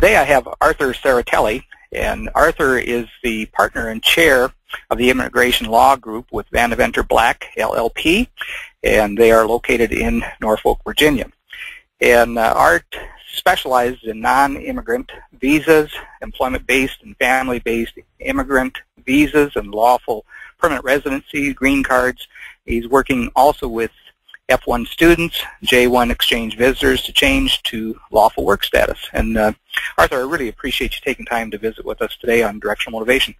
Today I have Arthur Serratelli, and Arthur is the partner and chair of the Immigration Law Group with Van Deventer Black, LLP, and they are located in Norfolk, Virginia. And Art specializes in non-immigrant visas, employment-based and family-based immigrant visas, and lawful permanent residency, green cards. He's working also with F1 students, J1 exchange visitors to change to lawful work status. And Arthur, I really appreciate you taking time to visit with us today on Directional Motivation.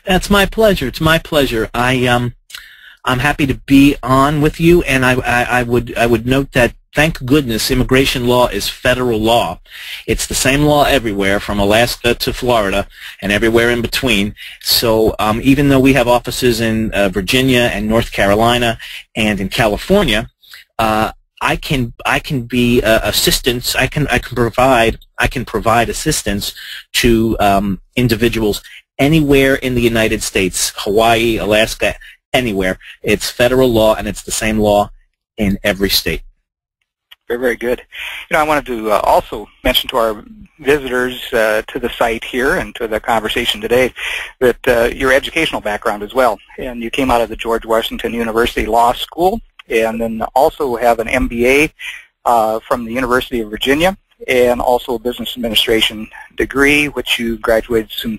That's my pleasure. It's my pleasure. I'm happy to be on with you, and I would note that, thank goodness, immigration law is federal law. It's the same law everywhere, from Alaska to Florida and everywhere in between. So even though we have offices in Virginia and North Carolina and in California, I can be assistance. I can provide assistance to individuals anywhere in the United States, Hawaii, Alaska, anywhere. It's federal law, and it's the same law in every state. Very, very good. You know, I wanted to also mention to our visitors to the site here and to the conversation today that your educational background as well. And you came out of the George Washington University Law School, and then also have an MBA from the University of Virginia, and also a business administration degree, which you graduated summa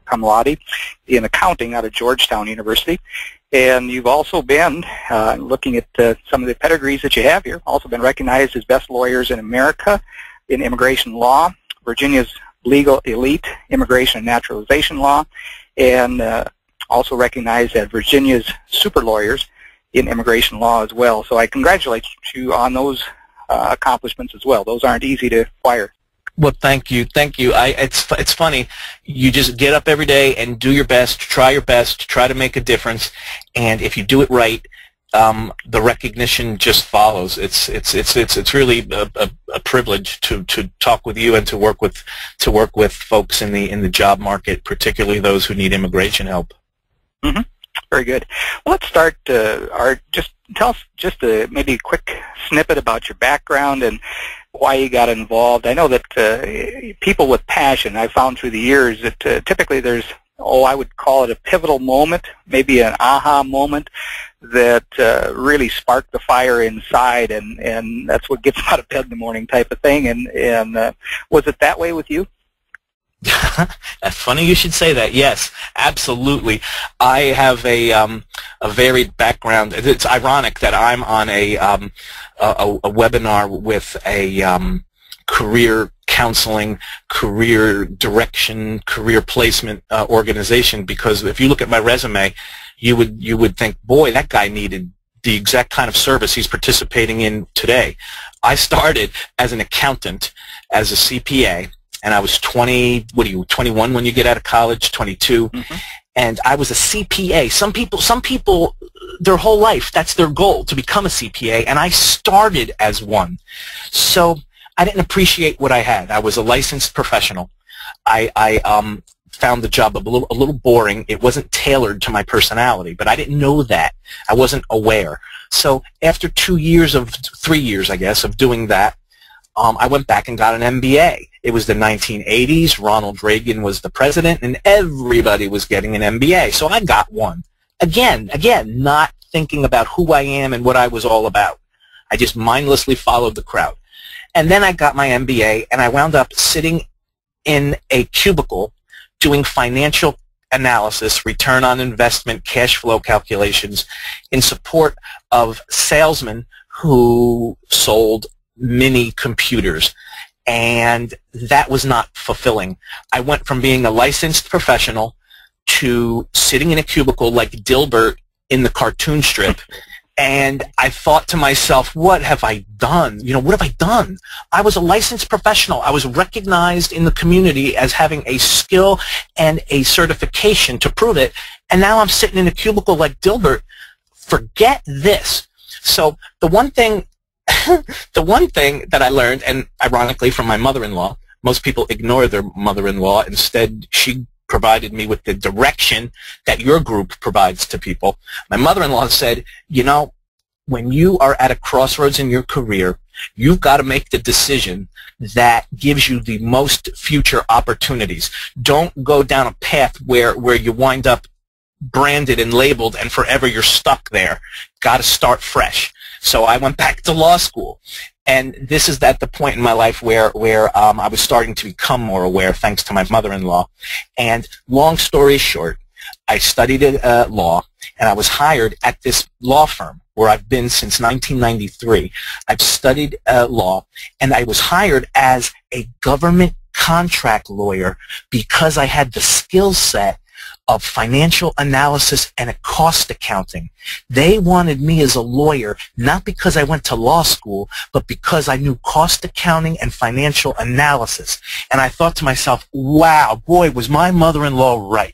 cum laude in accounting out of Georgetown University. And you've also been, looking at some of the pedigrees that you have here, also been recognized as best lawyers in America in immigration law, Virginia's legal elite immigration and naturalization law, and also recognized as Virginia's super lawyers in immigration law as well. So I congratulate you on those accomplishments as well. Those aren't easy to acquire. Well, thank you, thank you. It's funny. You just get up every day and do your best, try your best, try to make a difference, and if you do it right, the recognition just follows. It's really a privilege to talk with you and to work with folks in the job market, particularly those who need immigration help. Mm-hmm. Very good. Well, let's start, Art. Just tell us just maybe a quick snippet about your background and why you got involved. I know that people with passion, I've found through the years that typically there's, I would call it a pivotal moment, maybe an aha moment that really sparked the fire inside, and that's what gets them out of bed in the morning type of thing. And was it that way with you? That's funny you should say that. Yes, absolutely. I have a varied background. It's ironic that I'm on a webinar with a career counseling, career direction, career placement organization, because if you look at my resume, you would think, boy, that guy needed the exact kind of service he's participating in today. I started as an accountant, as a CPA. And I was 21 when you get out of college, 22, mm-hmm. And I was a CPA. Some people, their whole life, that's their goal, to become a CPA, and I started as one. So I didn't appreciate what I had. I was a licensed professional. I found the job a little boring. It wasn't tailored to my personality, but I didn't know that. I wasn't aware. So after 3 years, I guess, of doing that, I went back and got an MBA. It was the 1980s. Ronald Reagan was the president, and everybody was getting an MBA. So I got one. Again, not thinking about who I am and what I was all about. I just mindlessly followed the crowd. And then I got my MBA, and I wound up sitting in a cubicle doing financial analysis, return on investment, cash flow calculations in support of salesmen who sold mini computers, and that was not fulfilling. I went from being a licensed professional to sitting in a cubicle like Dilbert in the cartoon strip, and I thought to myself, what have I done? You know, what have I done? I was a licensed professional. I was recognized in the community as having a skill and a certification to prove it, and now I'm sitting in a cubicle like Dilbert. Forget this. So the one thing that I learned, and ironically from my mother-in-law, most people ignore their mother-in-law. Instead, she provided me with the direction that your group provides to people. My mother-in-law said, you know, when you are at a crossroads in your career, You've got to make the decision that gives you the most future opportunities. Don't go down a path where you wind up branded and labeled and forever you're stuck there. Got to start fresh. So I went back to law school. And this is at the point in my life where I was starting to become more aware, thanks to my mother-in-law. And long story short, I studied law, and I was hired at this law firm where I've been since 1993. I've studied law, and I was hired as a government contract lawyer because I had the skill set of financial analysis and cost accounting. They wanted me as a lawyer, not because I went to law school, but because I knew cost accounting and financial analysis. And I thought to myself, wow, boy, was my mother-in-law right.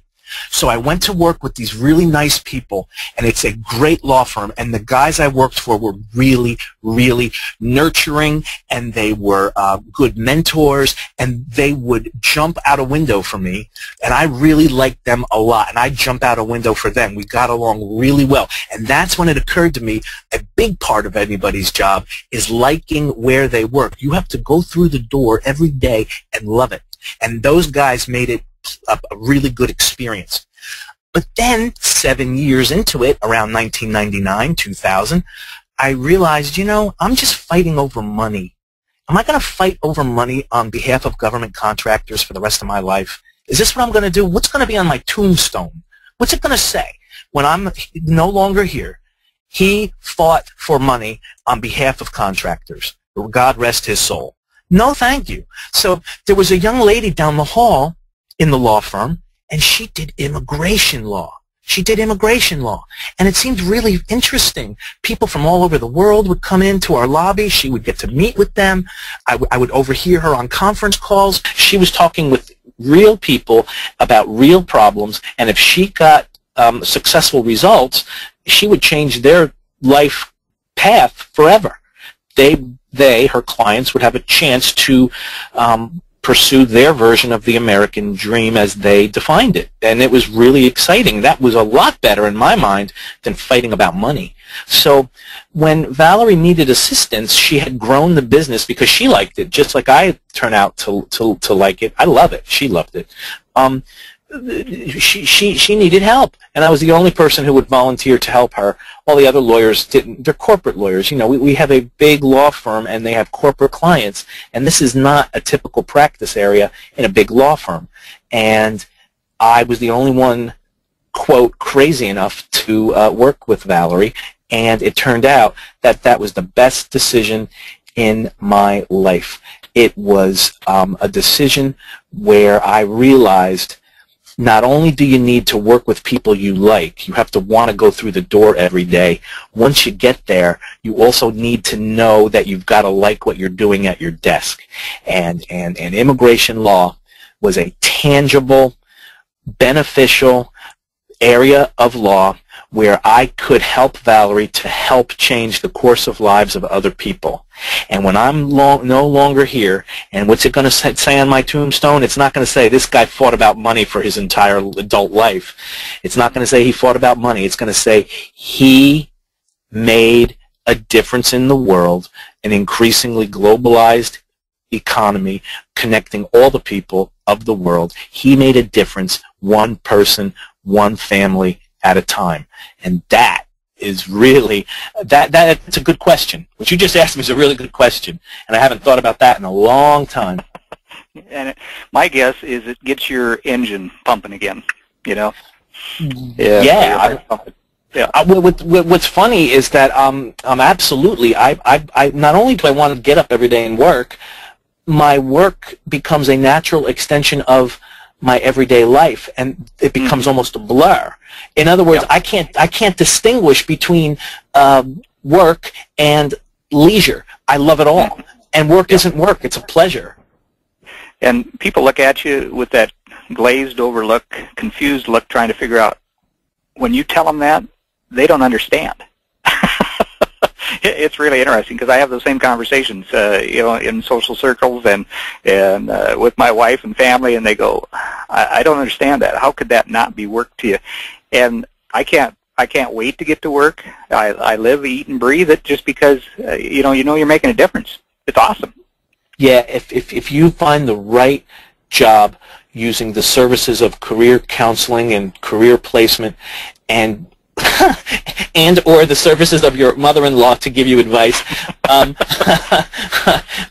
So I went to work with these really nice people, and it's a great law firm, and the guys I worked for were really, really nurturing, and they were good mentors, and they would jump out a window for me, and I really liked them a lot, and I'd jump out a window for them. We got along really well, and that's when it occurred to me a big part of anybody's job is liking where they work. You have to go through the door every day and love it, and those guys made it a really good experience. But then 7 years into it, around 1999, 2000, I realized, you know, I'm just fighting over money. Am I going to fight over money on behalf of government contractors for the rest of my life? Is this what I'm going to do? What's going to be on my tombstone? What's it going to say when I'm no longer here? He fought for money on behalf of contractors. God rest his soul. No, thank you. So there was a young lady down the hall in the law firm, and she did immigration law. She did immigration law, and it seemed really interesting. People from all over the world would come into our lobby. She would get to meet with them. I would overhear her on conference calls. She was talking with real people about real problems, and if she got successful results, she would change their life path forever. Her clients would have a chance to pursue their version of the American dream as they defined it. And it was really exciting. That was a lot better in my mind than fighting about money. So when Valerie needed assistance, she had grown the business because she liked it, just like I turned out to like it. I love it. She loved it. She needed help, and I was the only person who would volunteer to help her. All the other lawyers didn't. They're corporate lawyers. You know, we have a big law firm, and they have corporate clients, and this is not a typical practice area in a big law firm. And I was the only one, quote, crazy enough to work with Valerie, and it turned out that that was the best decision in my life. It was a decision where I realized not only do you need to work with people you like, you have to want to go through the door every day. Once you get there, you also need to know that you've got to like what you're doing at your desk. And immigration law was a tangible, beneficial area of law where I could help Valerie to help change the course of lives of other people. And when I'm no longer here, and what's it going to say on my tombstone? It's not going to say this guy fought about money for his entire adult life. It's not going to say he fought about money. It's going to say he made a difference in the world, an increasingly globalized economy connecting all the people of the world. He made a difference, one person, one family at a time. And that is really, that's a good question. What you just asked me is a really good question, and I haven't thought about that in a long time. And my guess is it gets your engine pumping again, you know? Yeah. What's funny is that absolutely, I not only do I want to get up every day and work, my work becomes a natural extension of my everyday life, and it becomes almost a blur. In other words, I can't distinguish between work and leisure. I love it all, and work isn't work; it's a pleasure. And people look at you with that glazed over look, confused look, trying to figure out. When you tell them that, they don't understand. It's really interesting because I have those same conversations, you know, in social circles and with my wife and family, and they go, I don't understand that. How could that not be work to you? And I can't I can't wait to get to work. I live, eat, and breathe it just because you know you're making a difference. It's awesome. Yeah, if you find the right job using the services of career counseling and career placement and or the services of your mother-in-law to give you advice,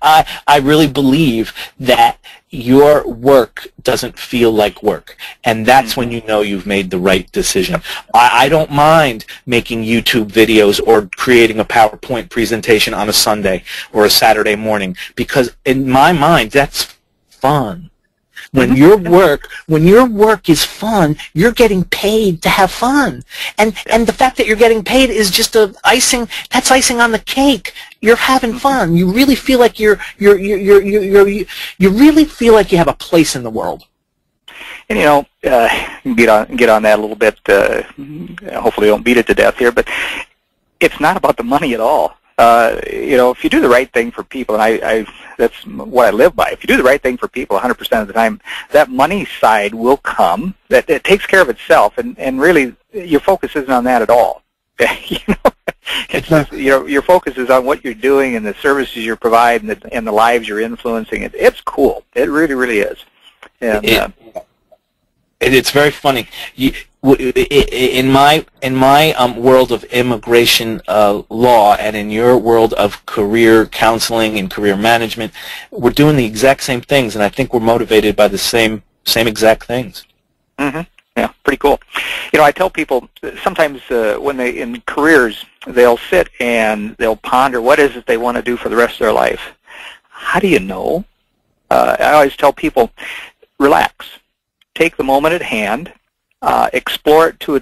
I really believe that your work doesn't feel like work, and that's when you know you've made the right decision. I don't mind making YouTube videos or creating a PowerPoint presentation on a Sunday or a Saturday morning, because in my mind that's fun. When your work is fun, you're getting paid to have fun, and the fact that you're getting paid is just icing on the cake. You're having fun. You really feel like you really feel like you have a place in the world. And get on that a little bit. Hopefully, don't beat it to death here, but it's not about the money at all. If you do the right thing for people, and that's what I live by. If you do the right thing for people 100% of the time, that money side will come. That it takes care of itself, and really, your focus isn't on that at all. It's just, your focus is on what you're doing and the services you're providing and the lives you're influencing. It's cool. It really, really is. And it's very funny. In my world of immigration law, and in your world of career counseling and career management, we're doing the exact same things, and I think we're motivated by the same exact things. Mm-hmm. Yeah, pretty cool. I tell people sometimes when they in careers, they'll sit and they'll ponder what is it they want to do for the rest of their life. How do you know? I always tell people, relax, take the moment at hand. Explore it to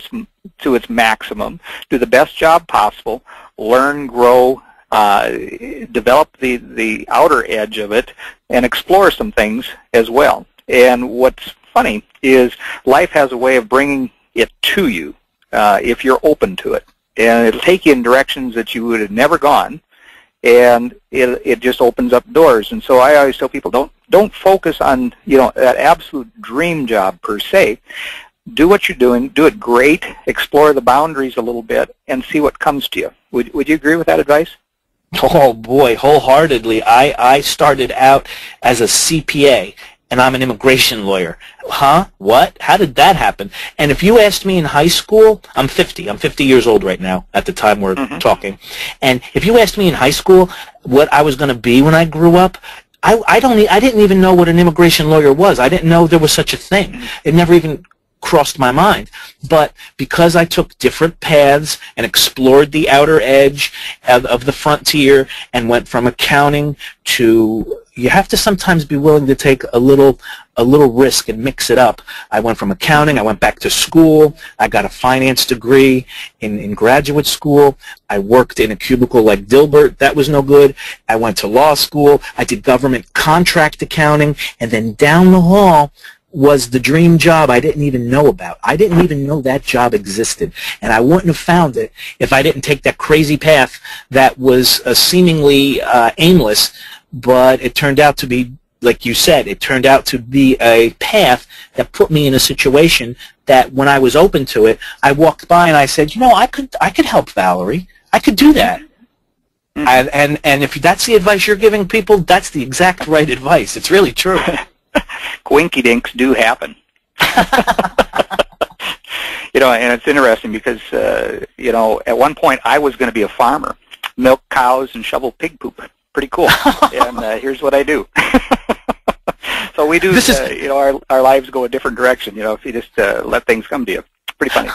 its maximum. Do the best job possible. Learn, grow, develop the outer edge of it, and explore some things as well. And what's funny is life has a way of bringing it to you if you're open to it, and it'll take you in directions that you would have never gone, and it just opens up doors. And so I always tell people, don't focus on that absolute dream job per se. Do what you're doing, do it great, explore the boundaries a little bit, and see what comes to you. Would you agree with that advice? Oh boy, wholeheartedly. I started out as a CPA, and I'm an immigration lawyer. Huh? What? How did that happen? And if you asked me in high school, I'm 50 years old right now at the time we're talking, and if you asked me in high school what I was going to be when I grew up, I didn't even know what an immigration lawyer was. I didn't know there was such a thing. It never even crossed my mind. But because I took different paths and explored the outer edge of the frontier and went from accounting to, you have to sometimes be willing to take a little risk and mix it up. I went from accounting, I went back to school, I got a finance degree in graduate school, I worked in a cubicle like Dilbert, that was no good, I went to law school, I did government contract accounting, and then down the hall was the dream job I didn't even know about. I didn't even know that job existed, and I wouldn't have found it if I didn't take that crazy path that was seemingly aimless, but it turned out to be, like you said, it turned out to be a path that put me in a situation that when I was open to it, I walked by and I said, I could help Valerie. I could do that. And if that's the advice you're giving people, that's the exact right advice. It's really true. Coinky-dinks do happen. And it's interesting because, at one point I was going to be a farmer, milk cows and shovel pig poop. Pretty cool. And here's what I do. So we do, our lives go a different direction, if you just let things come to you. Pretty funny.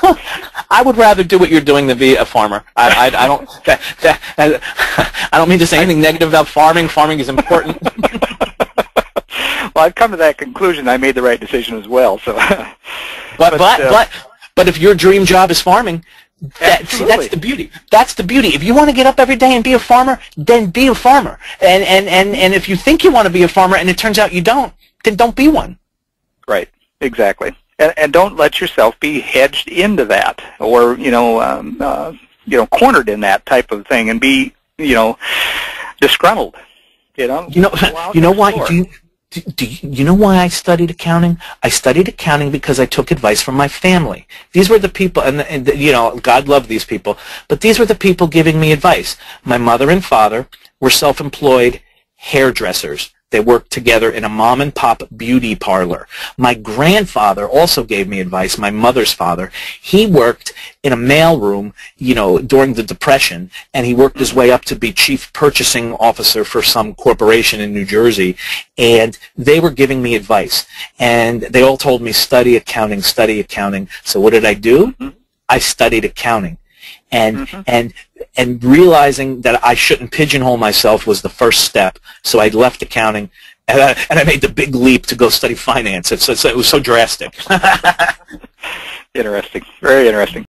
I would rather do what you're doing than be a farmer. I don't mean to say anything negative about farming. Farming is important. Well, I've come to that conclusion. I made the right decision as well. So, but if your dream job is farming, that's the beauty. That's the beauty. If you want to get up every day and be a farmer, then be a farmer. And if you think you want to be a farmer and it turns out you don't, then don't be one. Right. Exactly. And don't let yourself be hedged into that, or cornered in that type of thing, and be disgruntled. You know what? Do you know why I studied accounting? I studied accounting because I took advice from my family. These were the people, and you know, God loved these people, but these were the people giving me advice. My mother and father were self-employed hairdressers. They worked together in a mom-and-pop beauty parlor. My grandfather also gave me advice, my mother's father. He worked in a mailroom, you know, during the Depression, and he worked his way up to be chief purchasing officer for some corporation in New Jersey, and they were giving me advice. And they all told me, study accounting, study accounting. So what did I do? I studied accounting. And realizing that I shouldn't pigeonhole myself was the first step. So I left accounting, and I made the big leap to go study finance. It was so drastic. Interesting. Very interesting.